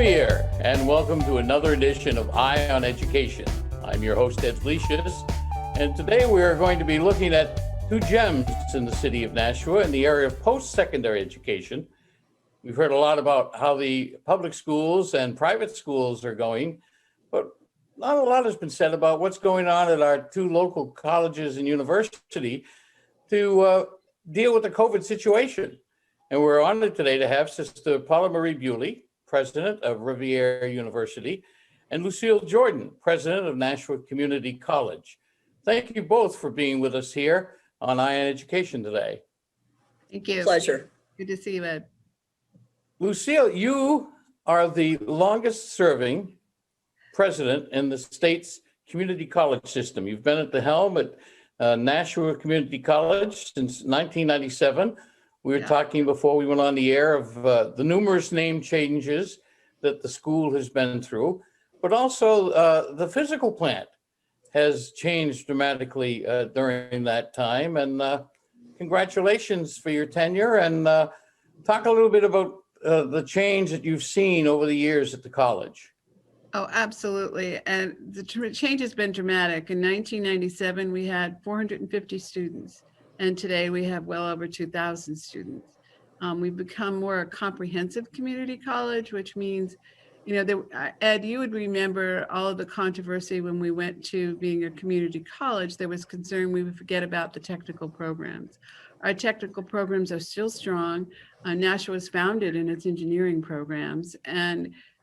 Rivier, and welcome to another edition of eYe on Education. I'm your host, Lecius, and today we are going to be looking at two gems in the city of Nashua in the area of post-secondary education. We've heard a lot about how the public schools and private schools are going, but not a lot has been said about what's going on at our two local colleges and university to deal with the COVID situation. And we're honored today to have Sister Paula Buley, President of Rivier University, and Lucille Jordan, President of Nashua Community College. Thank you both for being with us here on eYe on Education today. Thank you. Pleasure. Good to see you, Ed. Lucille, you are the longest serving president in the state's community college system. You've been at the helm at Nashua Community College since 1997. We were talking before we went on the air of the numerous name changes that the school has been through, but also the physical plant has changed dramatically during that time. And congratulations for your tenure, and talk a little bit about the change that you've seen over the years at the college. Oh, absolutely. And the change has been dramatic. In 1997, we had 450 students. And today we have well over 2,000 students. We've become more a comprehensive community college, which means, you know, Ed, you would remember all of the controversy when we went to being a community college. There was concern we would forget about the technical programs. Our technical programs are still strong. Nashua was founded in its engineering programs,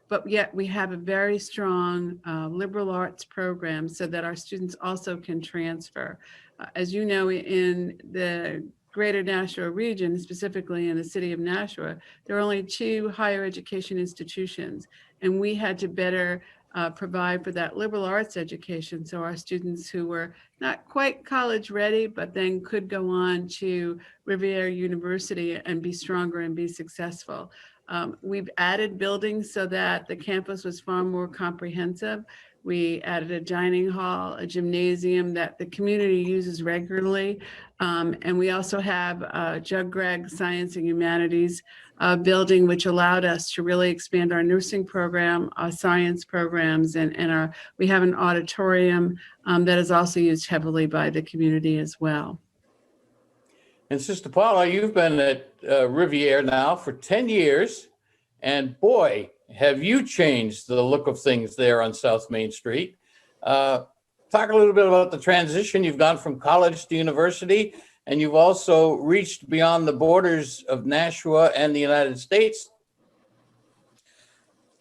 but yet we have a very strong liberal arts program so that our students also can transfer. As you know, in the greater Nashua region, specifically in the city of Nashua, there are only 2 higher education institutions, and we had to better provide for that liberal arts education so our students who were not quite college ready, but then could go on to Rivier University and be stronger and be successful. We've added buildings so that the campus was far more comprehensive. We added a dining hall, a gymnasium that the community uses regularly. And we also have Jug Greg Science and Humanities building, which allowed us to really expand our nursing program, our science programs, and we have an auditorium that is also used heavily by the community as well. And Sister Paula, you've been at Rivier now for 10 years, and boy, have you changed the look of things there on South Main Street. Talk a little bit about the transition. You've gone from college to university, and you've also reached beyond the borders of Nashua and the United States.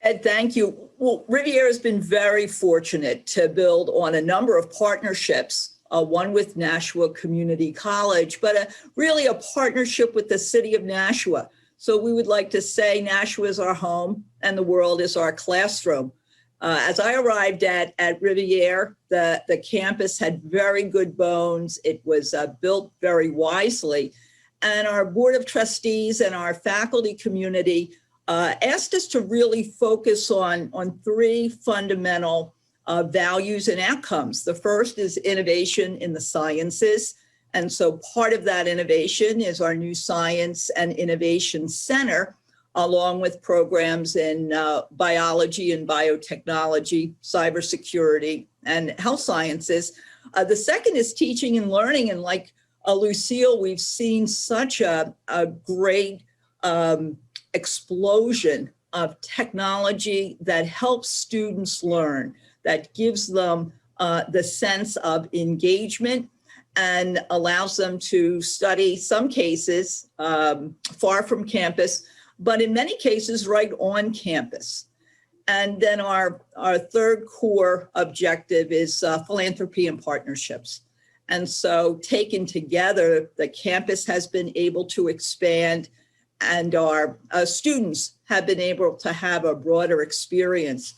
Ed, thank you. Well, Rivier has been very fortunate to build on a number of partnerships, one with Nashua Community College, but really a partnership with the city of Nashua. So we would like to say Nashua is our home and the world is our classroom. As I arrived at Rivier, the campus had very good bones. It was built very wisely. And our board of trustees and our faculty community asked us to really focus on 3 fundamental values and outcomes. The first is innovation in the sciences. And so part of that innovation is our new Science and Innovation Center, along with programs in biology and biotechnology, cybersecurity, and health sciences. The second is teaching and learning. And like Lucille, we've seen such a great explosion of technology that helps students learn, that gives them the sense of engagement and allows them to study, some cases, far from campus, but in many cases right on campus. And then our third core objective is philanthropy and partnerships. And so taken together, the campus has been able to expand, and our students have been able to have a broader experience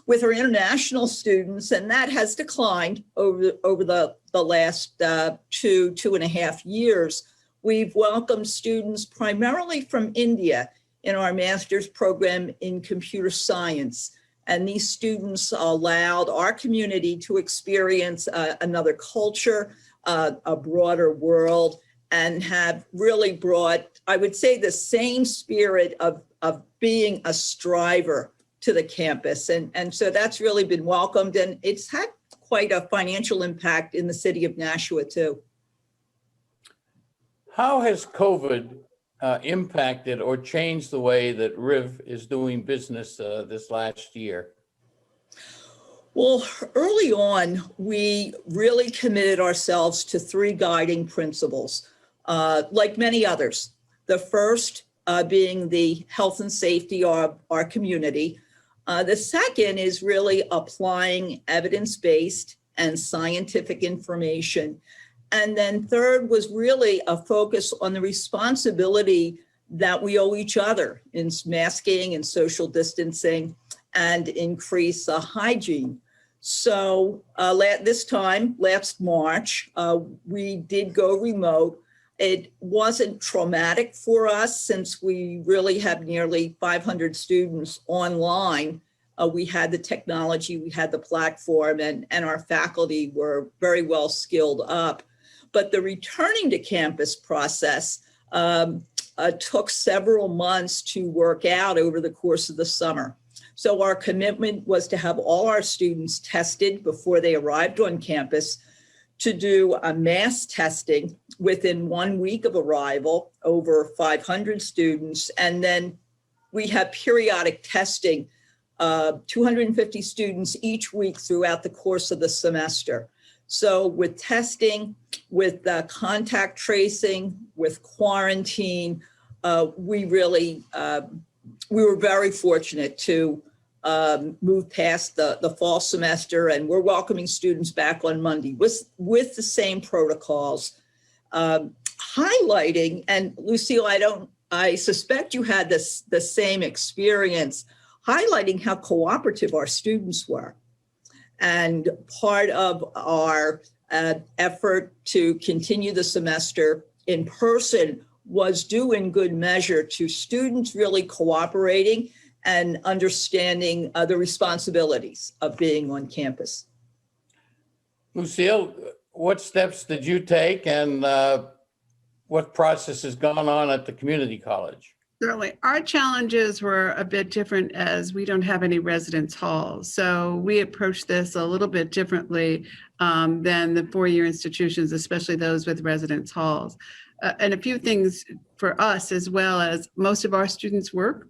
with our international students, and that has declined over the last 2.5 years. We've welcomed students primarily from India in our master's program in computer science. And these students allowed our community to experience another culture, a broader world, and have really brought, I would say, the same spirit of being a striver to the campus. And so that's really been welcomed, and it's had quite a financial impact in the city of Nashua too. How has COVID impacted or changed the way that Riv is doing business this last year? Well, early on, we really committed ourselves to 3 guiding principles, like many others. The first being the health and safety of our community. The second is really applying evidence-based and scientific information. And then third was really a focus on the responsibility that we owe each other in masking and social distancing and increase hygiene. So this time, last March, we did go remote. It wasn't traumatic for us since we really have nearly 500 students online. We had the technology, we had the platform, and our faculty were very well skilled up. But the returning to campus process took several months to work out over the course of the summer. So our commitment was to have all our students tested before they arrived on campus, to do a mass testing within 1 week of arrival, over 500 students. And then we have periodic testing, 250 students each week throughout the course of the semester. So with testing, with contact tracing, with quarantine, we were very fortunate to move past the fall semester, and we're welcoming students back on Monday with the same protocols, highlighting, and Lucille, I suspect you had the same experience, highlighting how cooperative our students were. And part of our effort to continue the semester in person was due in good measure to students really cooperating and understanding the responsibilities of being on campus. Lucille, what steps did you take, and what process has gone on at the community college? Certainly. Our challenges were a bit different as we don't have any residence halls. So we approached this a little bit differently than the four-year institutions, especially those with residence halls. And a few things for us, as well as most of our students work,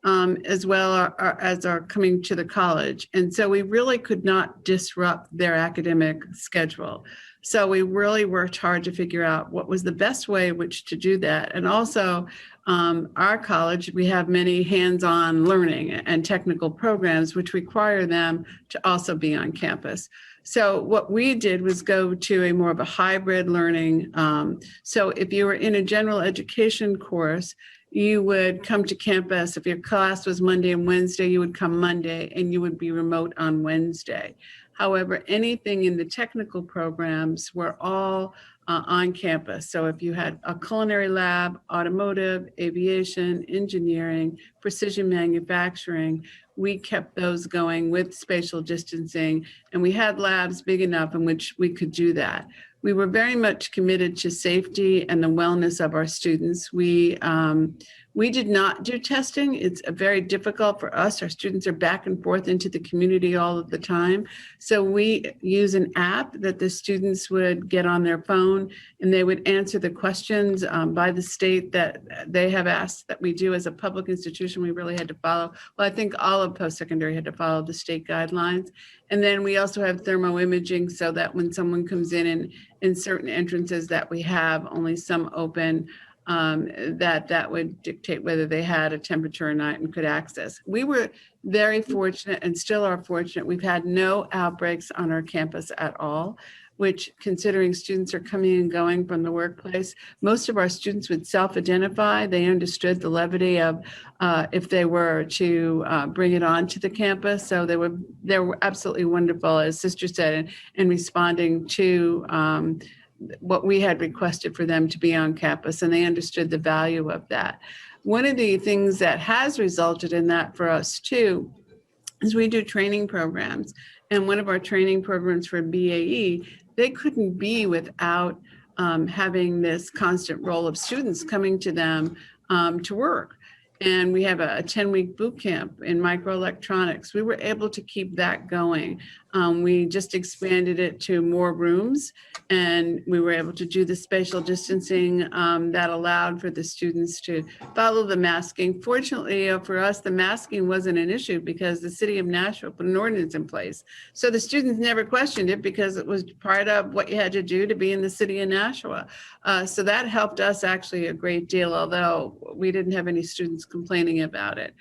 as well as are coming to the college. And so we really could not disrupt their academic schedule. So we really worked hard to figure out what was the best way in which to do that. And also, our college, we have many hands-on learning and technical programs which require them to also be on campus. So what we did was go to a more of a hybrid learning. So if you were in a general education course, you would come to campus. If your class was Monday and Wednesday, you would come Monday and you would be remote on Wednesday. However, anything in the technical programs were all on campus. So if you had a culinary lab, automotive, aviation, engineering, precision manufacturing, we kept those going with spatial distancing, and we had labs big enough in which we could do that. We were very much committed to safety and the wellness of our students. We did not do testing. It's very difficult for us. Our students are back and forth into the community all of the time. So we use an app that the students would get on their phone, and they would answer the questions by the state that they have asked that we do. As a public institution, we really had to follow. Well, I think all of post-secondary had to follow the state guidelines. And then we also have thermoimaging, so that when someone comes in certain entrances that we have only some open, that would dictate whether they had a temperature or not and could access. We were very fortunate, and still are fortunate. We've had no outbreaks on our campus at all, which, considering students are coming and going from the workplace, most of our students would self-identify. They understood the levity of if they were to bring it on to the campus. So they were absolutely wonderful, as Sister said, in responding to what we had requested for them to be on campus, and they understood the value of that. One of the things that has resulted in that for us too is we do training programs, and one of our training programs for BAE, they couldn't be without having this constant role of students coming to them to work. And we have a 10-week boot camp in microelectronics. We were able to keep that going. We just expanded it to more rooms, and we were able to do the spatial distancing that allowed for the students to follow the masking. Fortunately for us, the masking wasn't an issue because the city of Nashua put an ordinance in place. So the students never questioned it because it was part of what you had to do to be in the city of Nashua. So that helped us actually a great deal, although we didn't have any students complaining about it.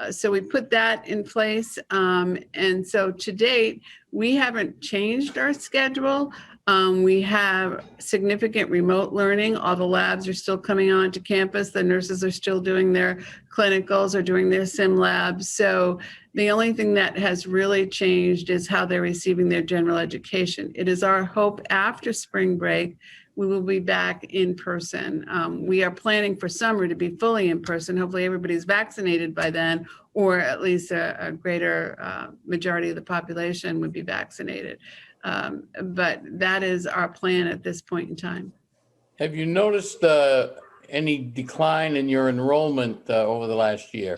So we put that in place. And so to date, we haven't changed our schedule. We have significant remote learning. All the labs are still coming onto campus. The nurses are still doing their clinicals or doing their sim labs. So the only thing that has really changed is how they're receiving their general education. It is our hope after spring break we will be back in person. We are planning for summer to be fully in person. Hopefully everybody's vaccinated by then, or at least a greater majority of the population would be vaccinated. But that is our plan at this point in time. Have you noticed any decline in your enrollment over the last year?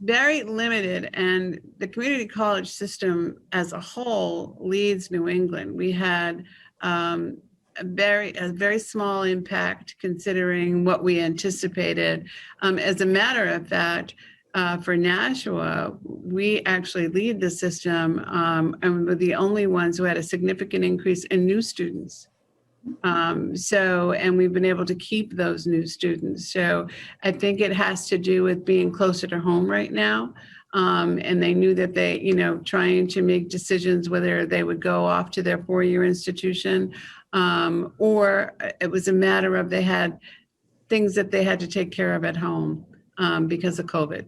Very limited, and the community college system as a whole leads New England. We had a very small impact considering what we anticipated. As a matter of fact, for Nashua, we actually lead the system, and we're the only ones who had a significant increase in new students. And we've been able to keep those new students. So I think it has to do with being closer to home right now. And they knew that they, trying to make decisions whether they would go off to their four-year institution, or it was a matter of they had things that they had to take care of at home because of COVID.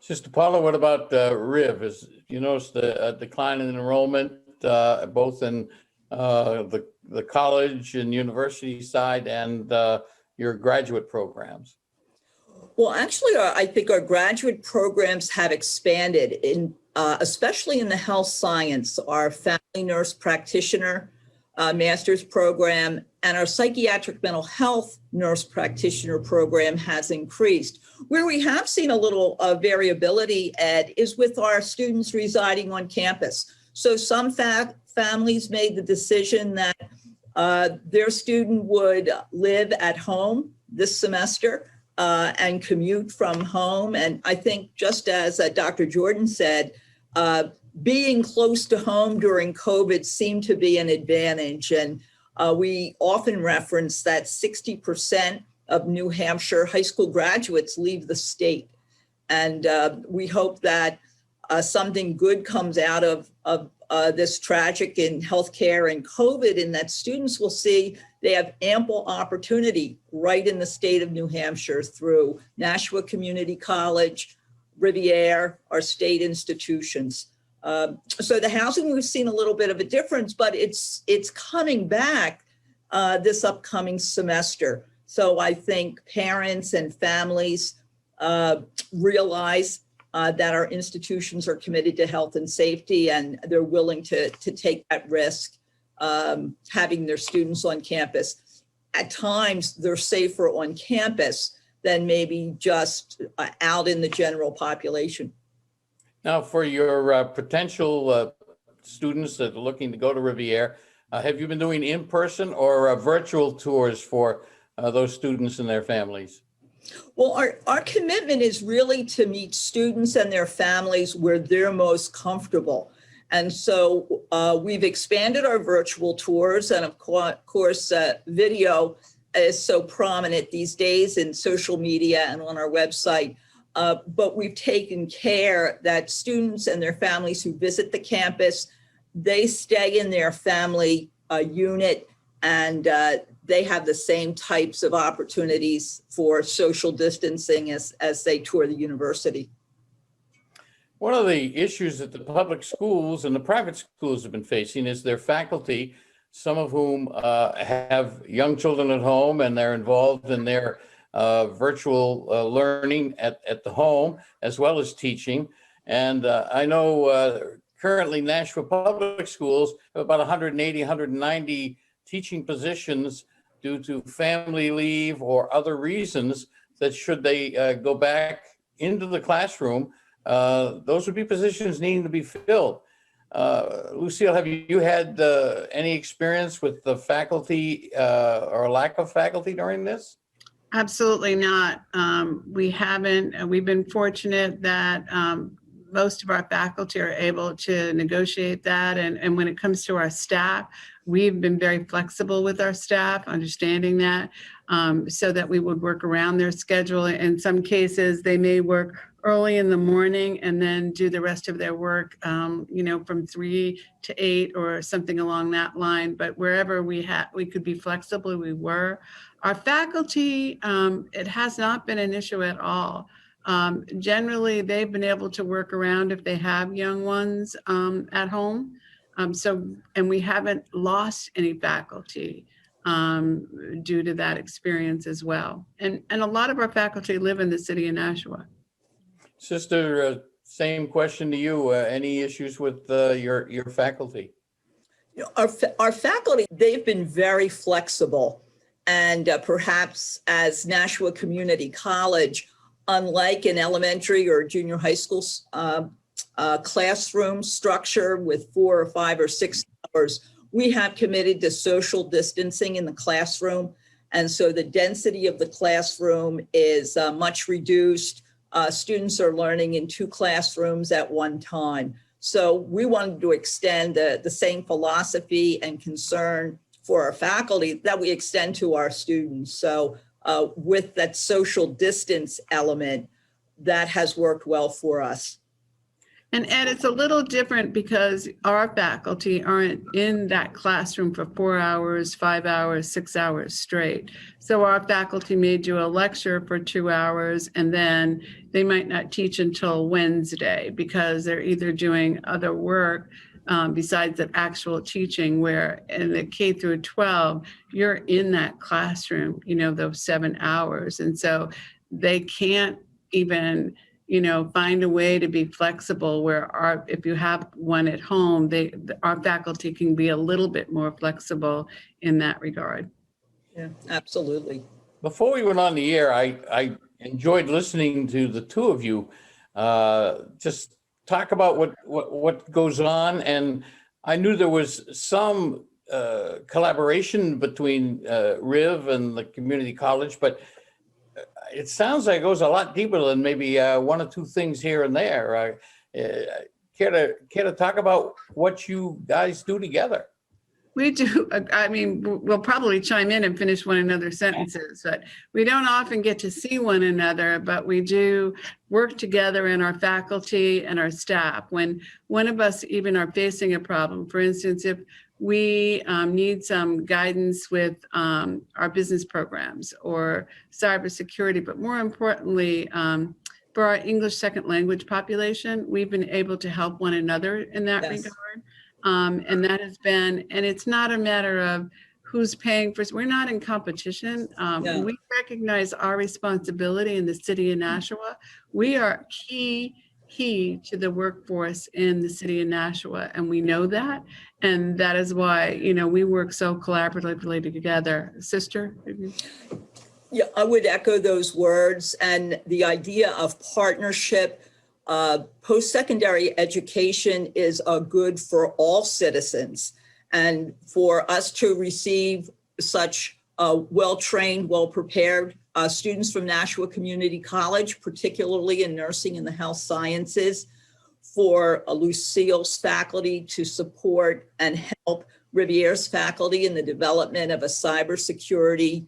Sister Paula, what about Riv? You noticed a decline in enrollment, both in the college and university side and your graduate programs? Well, actually, I think our graduate programs have expanded, especially in the health science. Our family nurse practitioner master's program and our psychiatric mental health nurse practitioner program has increased. Where we have seen a little variability, Ed, is with our students residing on campus. So some families made the decision that their student would live at home this semester and commute from home. And I think just as Dr. Jordan said, being close to home during COVID seemed to be an advantage. And we often reference that 60% of New Hampshire high school graduates leave the state. And we hope that something good comes out of this tragic in healthcare and COVID, and that students will see they have ample opportunity right in the state of New Hampshire through Nashua Community College, Rivier, our state institutions. So the housing, we've seen a little bit of a difference, but it's coming back this upcoming semester. So I think parents and families realize that our institutions are committed to health and safety, and they're willing to take that risk, having their students on campus. At times, they're safer on campus than maybe just out in the general population. Now, for your potential students that are looking to go to Rivier, have you been doing in-person or virtual tours for those students and their families? Well, our commitment is really to meet students and their families where they're most comfortable. And so we've expanded our virtual tours, and of course, video is so prominent these days in social media and on our website. But we've taken care that students and their families who visit the campus, they stay in their family unit, and they have the same types of opportunities for social distancing as they tour the university. One of the issues that the public schools and the private schools have been facing is their faculty, some of whom have young children at home and they're involved in their virtual learning at the home, as well as teaching. And I know currently Nashua Public Schools have about 180, 190 teaching positions due to family leave or other reasons that should they go back into the classroom, those would be positions needing to be filled. Lucille, have you had any experience with the faculty or lack of faculty during this? Absolutely not. We haven't. We've been fortunate that most of our faculty are able to negotiate that. And when it comes to our staff, we've been very flexible with our staff, understanding that, so that we would work around their schedule. In some cases, they may work early in the morning and then do the rest of their work, from 3 to 8 or something along that line. But wherever we could be flexible, we were. Our faculty, it has not been an issue at all. Generally, they've been able to work around if they have young ones at home. And we haven't lost any faculty due to that experience as well. And a lot of our faculty live in the city of Nashua. Sister, same question to you. Any issues with your faculty? Our faculty, they've been very flexible. And perhaps as Nashua Community College, unlike an elementary or junior high school classroom structure with 4 or 5 or 6 hours, we have committed to social distancing in the classroom. And so the density of the classroom is much reduced. Students are learning in 2 classrooms at one time. So we wanted to extend the same philosophy and concern for our faculty that we extend to our students. So with that social distance element, that has worked well for us. And Ed, it's a little different because our faculty aren't in that classroom for 4 hours, 5 hours, 6 hours straight. So our faculty may do a lecture for 2 hours and then they might not teach until Wednesday because they're either doing other work besides the actual teaching, where in the K through 12, you're in that classroom, those 7 hours. And so they can't even find a way to be flexible where if you have one at home, our faculty can be a little bit more flexible in that regard. Yeah, absolutely. Before we went on the air, I enjoyed listening to the two of you just talk about what goes on. And I knew there was some collaboration between Riv and the community college, but it sounds like it goes a lot deeper than maybe 1 or 2 things here and there. Care to talk about what you guys do together? We do. I mean, we'll probably chime in and finish one another's sentences, but we don't often get to see one another, but we do work together in our faculty and our staff. When one of us even are facing a problem, for instance, if we need some guidance with our business programs or cybersecurity, but more importantly, for our English second language population, we've been able to help one another in that regard. And that has been, and it's not a matter of who's paying for, we're not in competition. We recognize our responsibility in the city of Nashua. We are key to the workforce in the city of Nashua, and we know that. And that is why, we work so collaboratively together. Sister? Yeah, I would echo those words, and the idea of partnership. Post-secondary education is good for all citizens, and for us to receive such well-trained, well-prepared students from Nashua Community College, particularly in nursing and the health sciences, for Lucille's faculty to support and help Rivier's faculty in the development of a cybersecurity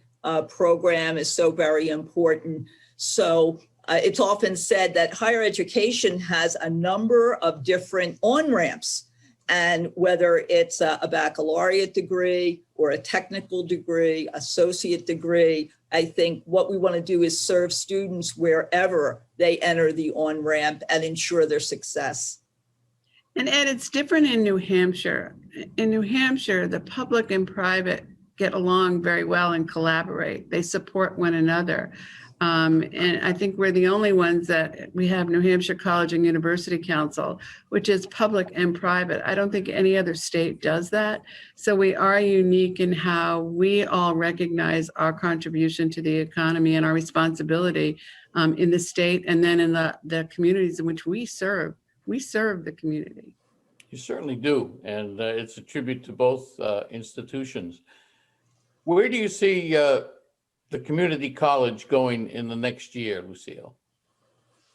program is so very important. So it's often said that higher education has a number of different on-ramps, and whether it's a baccalaureate degree or a technical degree, associate degree, I think what we want to do is serve students wherever they enter the on-ramp and ensure their success. And Ed, it's different in New Hampshire. In New Hampshire, the public and private get along very well and collaborate. They support one another. And I think we're the only ones that we have New Hampshire College and University Council, which is public and private. I don't think any other state does that. So we are unique in how we all recognize our contribution to the economy and our responsibility in the state and then in the communities in which we serve. We serve the community. You certainly do, and it's a tribute to both institutions. Where do you see the community college going in the next year, Lucille?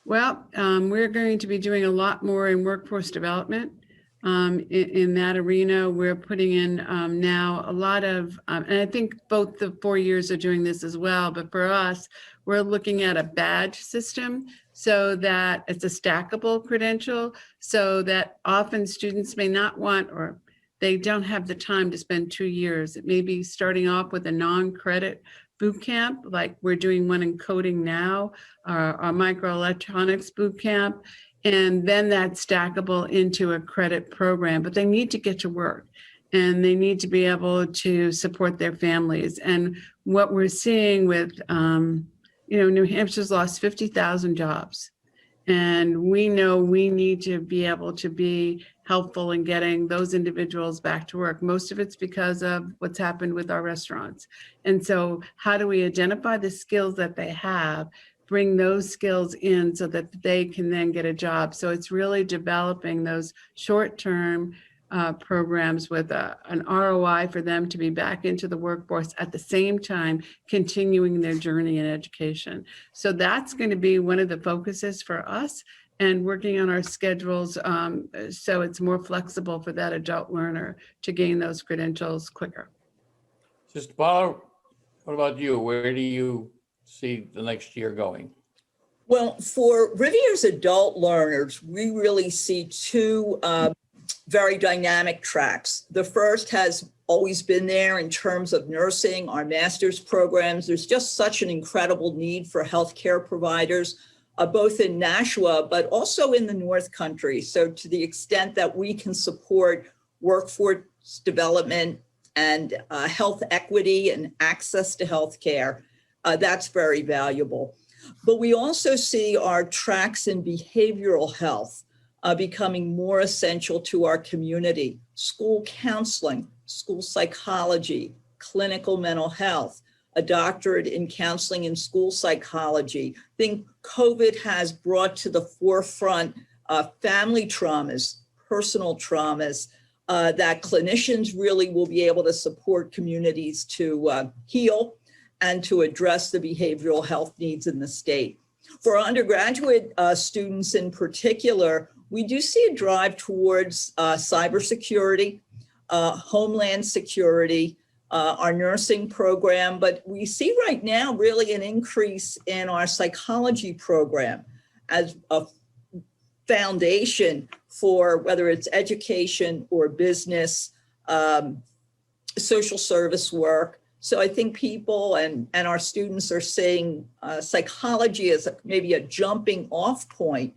Well, we're going to be doing a lot more in workforce development. In that arena, we're putting in now a lot of, and I think both the 4 years are doing this as well, but for us, we're looking at a badge system so that it's a stackable credential, so that often students may not want, or they don't have the time to spend 2 years. It may be starting off with a non-credit boot camp, like we're doing one in coding now, our microelectronics boot camp, and then that's stackable into a credit program. But they need to get to work and they need to be able to support their families. And what we're seeing with, New Hampshire's lost 50,000 jobs. And we know we need to be able to be helpful in getting those individuals back to work. Most of it's because of what's happened with our restaurants. And so how do we identify the skills that they have, bring those skills in so that they can then get a job? So it's really developing those short-term programs with an ROI for them to be back into the workforce at the same time continuing their journey in education. So that's going to be one of the focuses for us, and working on our schedules so it's more flexible for that adult learner to gain those credentials quicker. Sister Paula, what about you? Where do you see the next year going? Well, for Rivier's adult learners, we really see two very dynamic tracks. The first has always been there in terms of nursing, our master's programs. There's just such an incredible need for healthcare providers, both in Nashua, but also in the North Country. So to the extent that we can support workforce development and health equity and access to healthcare, that's very valuable. But we also see our tracks in behavioral health becoming more essential to our community. School counseling, school psychology, clinical mental health, a doctorate in counseling and school psychology. I think COVID has brought to the forefront family traumas, personal traumas, that clinicians really will be able to support communities to heal and to address the behavioral health needs in the state. For undergraduate students in particular, we do see a drive towards cybersecurity, homeland security, our nursing program, but we see right now really an increase in our psychology program as a foundation for whether it's education or business, social service work. So I think people and our students are seeing psychology as maybe a jumping off point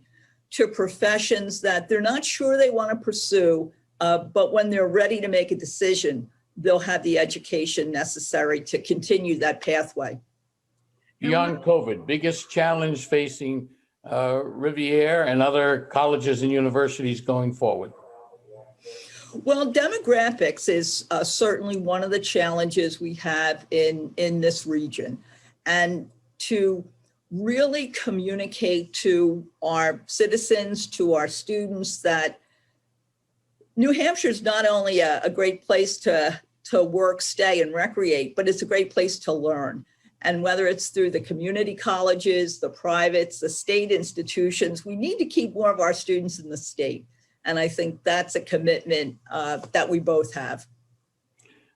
to professions that they're not sure they want to pursue, but when they're ready to make a decision, they'll have the education necessary to continue that pathway. Beyond COVID, biggest challenge facing Rivier and other colleges and universities going forward? Well, demographics is certainly one of the challenges we have in this region. And to really communicate to our citizens, to our students, that New Hampshire is not only a great place to work, stay, and recreate, but it's a great place to learn. And whether it's through the community colleges, the privates, the state institutions, we need to keep more of our students in the state. And I think that's a commitment that we both have.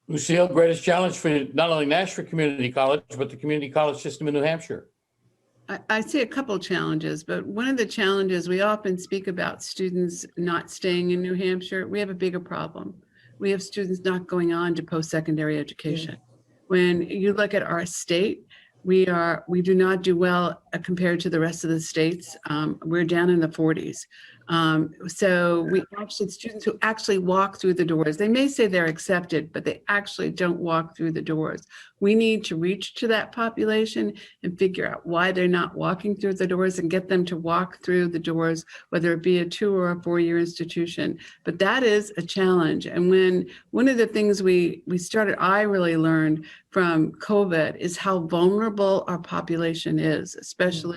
Lucille, greatest challenge for not only Nashua Community College, but the community college system in New Hampshire? I see a couple of challenges, but one of the challenges, we often speak about students not staying in New Hampshire. We have a bigger problem. We have students not going on to post-secondary education. When you look at our state, we do not do well compared to the rest of the states. We're down in the 40s. So we actually, students who actually walk through the doors, they may say they're accepted, but they actually don't walk through the doors. We need to reach to that population and figure out why they're not walking through the doors and get them to walk through the doors, whether it be a 2 or a 4-year institution. But that is a challenge. And when one of the things I really learned from COVID is how vulnerable our population is, especially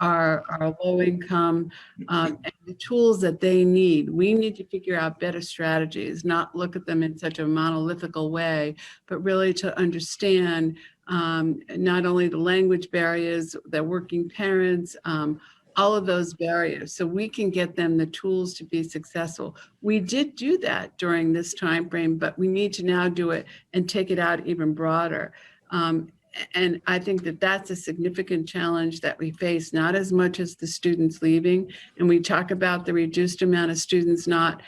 our low income, and the tools that they need. We need to figure out better strategies, not look at them in such a monolithical way, but really to understand not only the language barriers, their working parents, all of those barriers, so we can get them the tools to be successful. We did do that during this time frame, but we need to now do it and take it out even broader. And I think that that's a significant challenge that we face, not as much as the students leaving. And we talk about the reduced amount of students not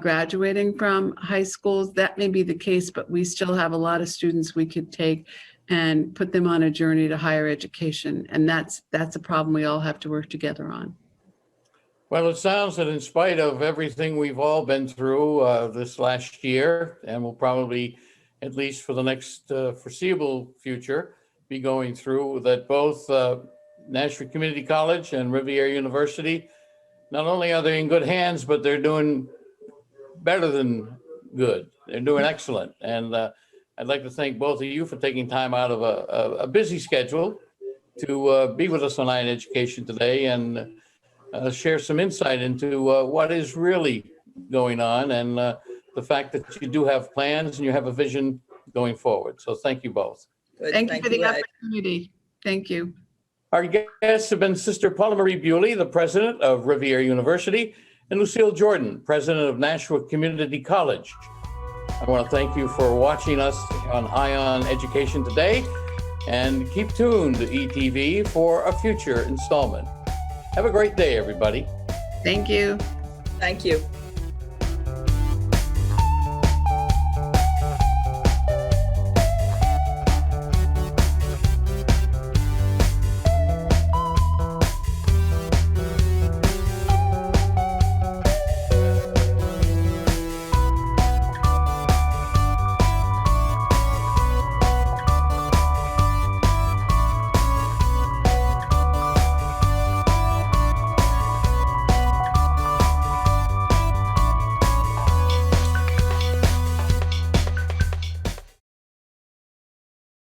graduating from high schools. That may be the case, but we still have a lot of students we could take and put them on a journey to higher education. And that's a problem we all have to work together on. Well, it sounds that in spite of everything we've all been through this last year, and we'll probably, at least for the next foreseeable future, be going through, that both Nashua Community College and Rivier University, not only are they in good hands, but they're doing better than good. They're doing excellent. And I'd like to thank both of you for taking time out of a busy schedule to be with us on iOn Education today and share some insight into what is really going on, and the fact that you do have plans and you have a vision going forward. So thank you both. Good. Thank you for the Ed. opportunity. Thank you. Our guests have been Sister Paula Buley, the president of Rivier University, and Lucille Jordan, president of Nashua Community College. I want to thank you for watching us on iOn Education today, and keep tuned to ETV for a future installment. Have a great day, everybody. Thank you. Thank you.